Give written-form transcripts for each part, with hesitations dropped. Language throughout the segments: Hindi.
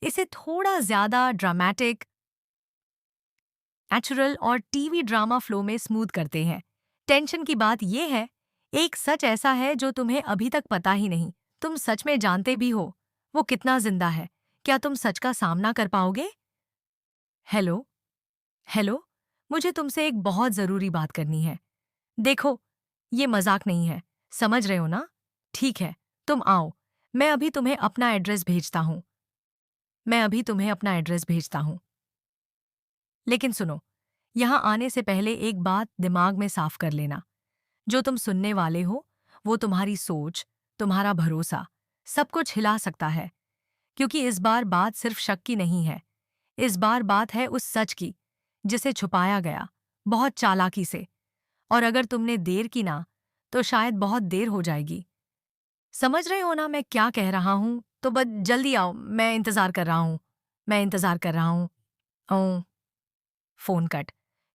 इसे थोड़ा ज्यादा ड्रामेटिक, नेचुरल और टीवी ड्रामा फ्लो में स्मूथ करते हैं। टेंशन की बात यह है, एक सच ऐसा है जो तुम्हें अभी तक पता ही नहीं, तुम सच में जानते भी हो वो कितना जिंदा है। क्या तुम सच का सामना कर पाओगे? हेलो, हेलो, मुझे तुमसे एक बहुत जरूरी बात करनी है। देखो, ये मजाक नहीं है, समझ रहे हो ना? ठीक है, तुम आओ, मैं अभी तुम्हें अपना एड्रेस भेजता हूँ। मैं अभी तुम्हें अपना एड्रेस भेजता हूँ। लेकिन सुनो, यहाँ आने से पहले एक बात दिमाग में साफ कर लेना। जो तुम सुनने वाले हो, वो तुम्हारी सोच, तुम्हारा भरोसा, सब कुछ हिला सकता है। क्योंकि इस बार बात सिर्फ शक की नहीं है, इस बार बात है उस सच की, जिसे छुपाया गया, बहुत चालाकी से। और अगर तुमने देर की ना, तो शायद बहुत देर हो जाएगी। समझ रहे हो ना मैं क्या कह रहा हूँ? तो बस जल्दी आओ, मैं इंतज़ार कर रहा हूँ। मैं इंतज़ार कर रहा हूँ। ओह! Phone cut.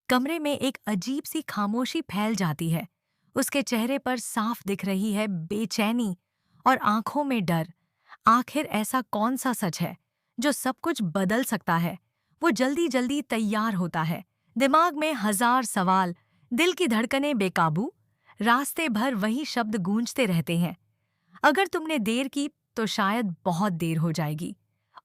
कमरे में एक अजीब सी खामोशी फैल जाती है। उसके चेहरे पर साफ दिख रही है बेचैनी और आंखों में डर। आखिर ऐसा कौन सा सच है जो सब कुछ बदल सकता है? वो जल्दी जल्दी तैयार होता है, दिमाग में हजार सवाल, दिल की धड़कनें बेकाबू। रास्ते भर वही शब्द गूंजते रहते हैं, अगर तुमने देर की तो शायद बहुत देर हो जाएगी।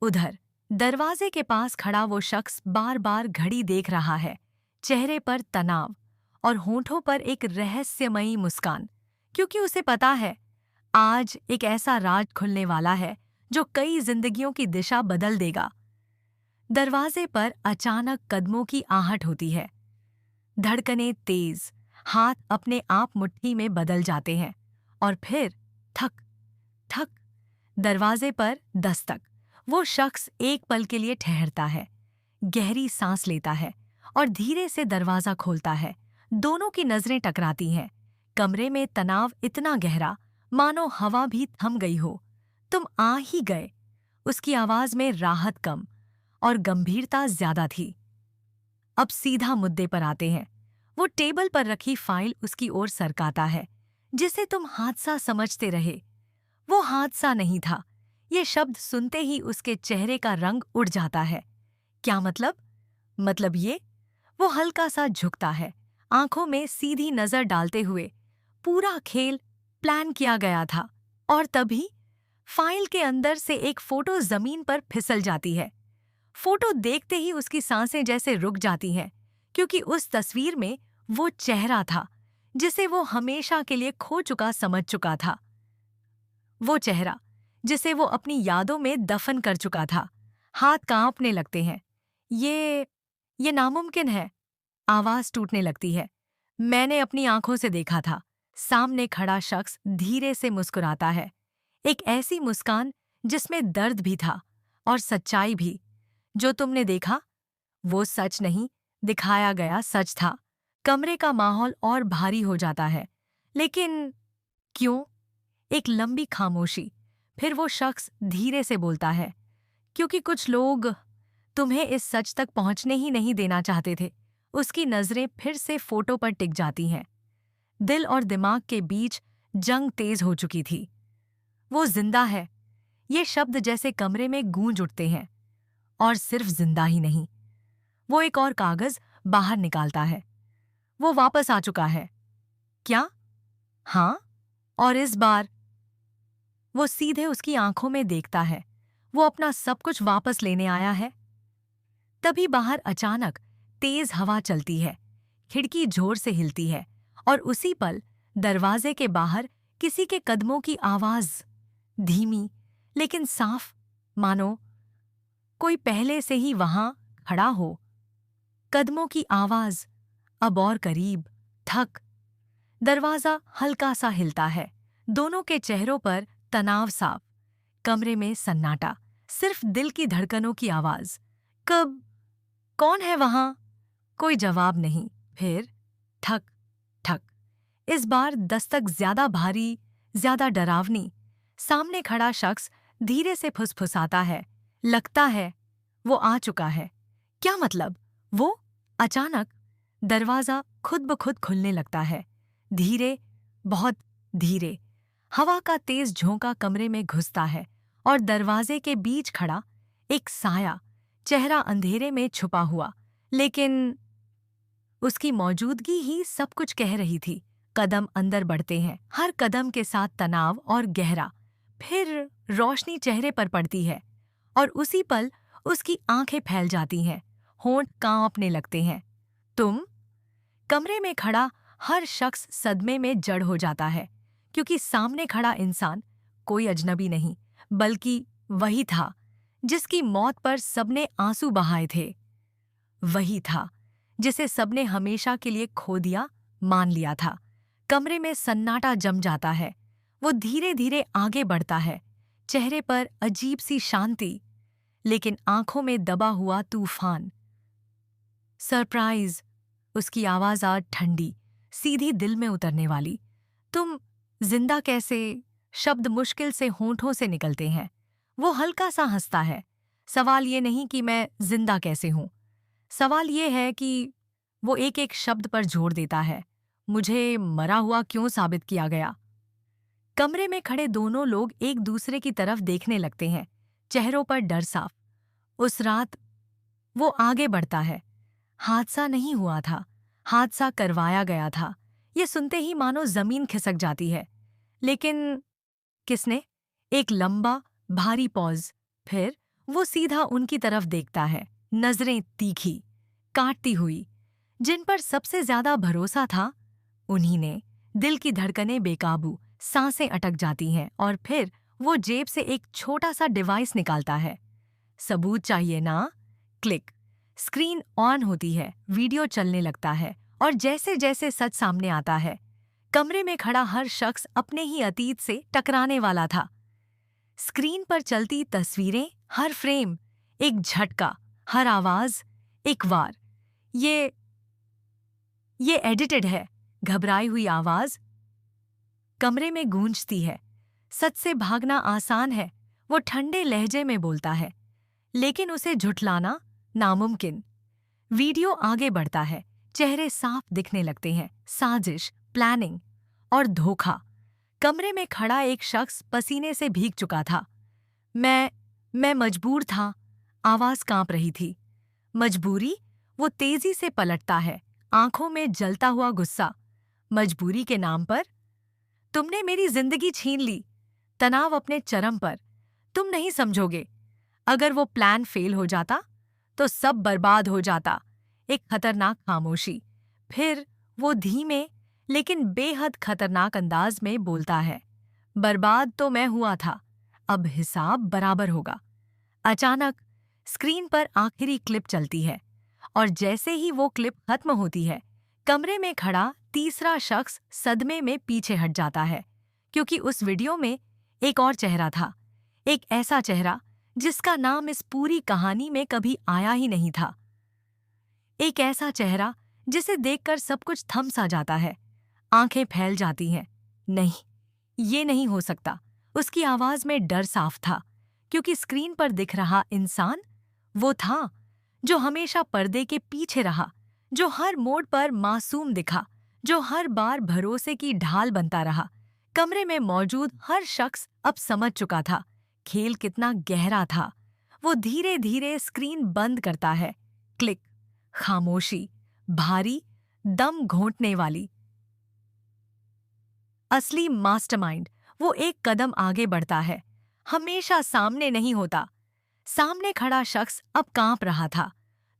उधर दरवाजे के पास खड़ा वो शख्स बार बार घड़ी देख रहा है, चेहरे पर तनाव और होठों पर एक रहस्यमयी मुस्कान, क्योंकि उसे पता है आज एक ऐसा राज खुलने वाला है जो कई जिंदगियों की दिशा बदल देगा। दरवाजे पर अचानक कदमों की आहट होती है, धड़कनें तेज, हाथ अपने आप मुट्ठी में बदल जाते हैं और फिर थक ठक। दरवाजे पर दस्तक। वो शख्स एक पल के लिए ठहरता है, गहरी सांस लेता है और धीरे से दरवाजा खोलता है। दोनों की नजरें टकराती हैं। कमरे में तनाव इतना गहरा, मानो हवा भी थम गई हो। तुम आ ही गए। उसकी आवाज में राहत कम और गंभीरता ज्यादा थी। अब सीधा मुद्दे पर आते हैं। वो टेबल पर रखी फाइल उसकी ओर सरकाता है, जिसे तुम हादसा समझते रहे। वो हादसा नहीं था। ये शब्द सुनते ही उसके चेहरे का रंग उड़ जाता है। क्या मतलब? मतलब ये, वो हल्का सा झुकता है, आंखों में सीधी नजर डालते हुए। पूरा खेल प्लान किया गया था। और तभी फाइल के अंदर से एक फोटो जमीन पर फिसल जाती है। फोटो देखते ही उसकी सांसें जैसे रुक जाती हैं, क्योंकि उस तस्वीर में वो चेहरा था जिसे वो हमेशा के लिए खो चुका समझ चुका था। वो चेहरा जिसे वो अपनी यादों में दफन कर चुका था। हाथ कांपने लगते हैं। ये नामुमकिन है। आवाज टूटने लगती है। मैंने अपनी आंखों से देखा था। सामने खड़ा शख्स धीरे से मुस्कुराता है, एक ऐसी मुस्कान जिसमें दर्द भी था और सच्चाई भी। जो तुमने देखा वो सच नहीं, दिखाया गया सच था। कमरे का माहौल और भारी हो जाता है। लेकिन क्यों? एक लंबी खामोशी। फिर वो शख्स धीरे से बोलता है, क्योंकि कुछ लोग तुम्हें इस सच तक पहुंचने ही नहीं देना चाहते थे। उसकी नजरें फिर से फोटो पर टिक जाती हैं। दिल और दिमाग के बीच जंग तेज हो चुकी थी। वो जिंदा है, ये शब्द जैसे कमरे में गूंज उठते हैं। और सिर्फ जिंदा ही नहीं, वो एक और कागज बाहर निकालता है। वो वापस आ चुका है। क्या? हाँ। और इस बार वो सीधे उसकी आंखों में देखता है। वो अपना सब कुछ वापस लेने आया है। तभी बाहर अचानक तेज हवा चलती है, खिड़की जोर से हिलती है और उसी पल दरवाजे के बाहर किसी के कदमों की आवाज, धीमी लेकिन साफ, मानो कोई पहले से ही वहां खड़ा हो। कदमों की आवाज अब और करीब, थक। दरवाजा हल्का सा हिलता है। दोनों के चेहरों पर तनाव साफ। कमरे में सन्नाटा, सिर्फ दिल की धड़कनों की आवाज। कब? कौन है वहां? कोई जवाब नहीं। फिर ठक ठक। इस बार दस्तक ज्यादा भारी, ज्यादा डरावनी। सामने खड़ा शख्स धीरे से फुसफुसाता है, लगता है वो आ चुका है। क्या मतलब? वो अचानक दरवाजा खुद ब खुद खुलने लगता है, धीरे, बहुत धीरे। हवा का तेज झोंका कमरे में घुसता है और दरवाजे के बीच खड़ा एक साया, चेहरा अंधेरे में छुपा हुआ, लेकिन उसकी मौजूदगी ही सब कुछ कह रही थी। कदम अंदर बढ़ते हैं, हर कदम के साथ तनाव और गहरा। फिर रोशनी चेहरे पर पड़ती है और उसी पल उसकी आंखें फैल जाती हैं, होंठ कांपने लगते हैं। तुम कमरे में खड़ा हर शख्स सदमे में जड़ हो जाता है, क्योंकि सामने खड़ा इंसान कोई अजनबी नहीं, बल्कि वही था जिसकी मौत पर सबने आंसू बहाए थे। वही था जिसे सबने हमेशा के लिए खो दिया, मान लिया था। कमरे में सन्नाटा जम जाता है। वो धीरे धीरे आगे बढ़ता है, चेहरे पर अजीब सी शांति, लेकिन आंखों में दबा हुआ तूफान। सरप्राइज! उसकी आवाज आज ठंडी, सीधी दिल में उतरने वाली। तुम जिंदा कैसे? शब्द मुश्किल से होंठों से निकलते हैं। वो हल्का सा हंसता है। सवाल ये नहीं कि मैं जिंदा कैसे हूं, सवाल ये है कि वो एक एक शब्द पर जोर देता है, मुझे मरा हुआ क्यों साबित किया गया? कमरे में खड़े दोनों लोग एक दूसरे की तरफ देखने लगते हैं, चेहरों पर डर साफ। उस रात वो आगे बढ़ता है। हादसा नहीं हुआ था, हादसा करवाया गया था। ये सुनते ही मानो जमीन खिसक जाती है। लेकिन किसने? एक लंबा, भारी पॉज। फिर वो सीधा उनकी तरफ देखता है, नजरें तीखी, काटती हुई। जिन पर सबसे ज्यादा भरोसा था, उन्हीं ने। दिल की धड़कनें बेकाबू, सांसें अटक जाती हैं और फिर वो जेब से एक छोटा सा डिवाइस निकालता है। सबूत चाहिए ना? क्लिक। स्क्रीन ऑन होती है, वीडियो चलने लगता है और जैसे जैसे सच सामने आता है, कमरे में खड़ा हर शख्स अपने ही अतीत से टकराने वाला था। स्क्रीन पर चलती तस्वीरें, हर फ्रेम एक झटका, हर आवाज एक वार। ये एडिटेड है। घबराई हुई आवाज कमरे में गूंजती है। सच से भागना आसान है, वो ठंडे लहजे में बोलता है, लेकिन उसे झुठलाना नामुमकिन। वीडियो आगे बढ़ता है, चेहरे साफ दिखने लगते हैं। साजिश, प्लानिंग और धोखा। कमरे में खड़ा एक शख्स पसीने से भीग चुका था। मैं मजबूर था। आवाज कांप रही थी। मजबूरी? वो तेजी से पलटता है, आंखों में जलता हुआ गुस्सा। मजबूरी के नाम पर? तुमने मेरी जिंदगी छीन ली। तनाव अपने चरम पर। तुम नहीं समझोगे, अगर वो प्लान फेल हो जाता तो सब बर्बाद हो जाता। एक खतरनाक खामोशी। फिर वो धीमे लेकिन बेहद खतरनाक अंदाज में बोलता है, बर्बाद तो मैं हुआ था, अब हिसाब बराबर होगा। अचानक स्क्रीन पर आखिरी क्लिप चलती है और जैसे ही वो क्लिप खत्म होती है, कमरे में खड़ा तीसरा शख्स सदमे में पीछे हट जाता है, क्योंकि उस वीडियो में एक और चेहरा था। एक ऐसा चेहरा जिसका नाम इस पूरी कहानी में कभी आया ही नहीं था। एक ऐसा चेहरा जिसे देखकर सब कुछ थम सा जाता है, आंखें फैल जाती हैं। नहीं, ये नहीं हो सकता। उसकी आवाज में डर साफ था, क्योंकि स्क्रीन पर दिख रहा इंसान वो था जो हमेशा पर्दे के पीछे रहा, जो हर मोड़ पर मासूम दिखा, जो हर बार भरोसे की ढाल बनता रहा। कमरे में मौजूद हर शख्स अब समझ चुका था खेल कितना गहरा था। वो धीरे धीरे स्क्रीन बंद करता है। क्लिक। खामोशी, भारी, दम घोंटने वाली। असली मास्टरमाइंड वो एक कदम आगे बढ़ता है, हमेशा सामने नहीं होता। सामने खड़ा शख्स अब कांप रहा था।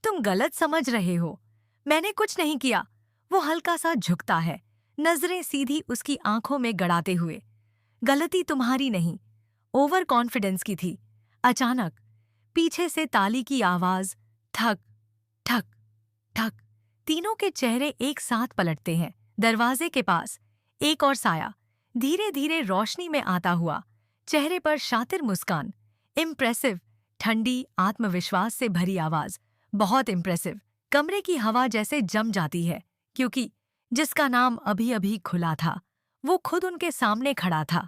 तुम गलत समझ रहे हो, मैंने कुछ नहीं किया। वो हल्का सा झुकता है, नजरें सीधी उसकी आंखों में गड़ाते हुए। गलती तुम्हारी नहीं, ओवर कॉन्फिडेंस की थी। अचानक पीछे से ताली की आवाज, ठक ठक ठक। तीनों के चेहरे एक साथ पलटते हैं। दरवाजे के पास एक और साया, धीरे धीरे रोशनी में आता हुआ, चेहरे पर शातिर मुस्कान। इम्प्रेसिव, ठंडी, आत्मविश्वास से भरी आवाज, बहुत इम्प्रेसिव। कमरे की हवा जैसे जम जाती है, क्योंकि जिसका नाम अभी अभी खुला था वो खुद उनके सामने खड़ा था।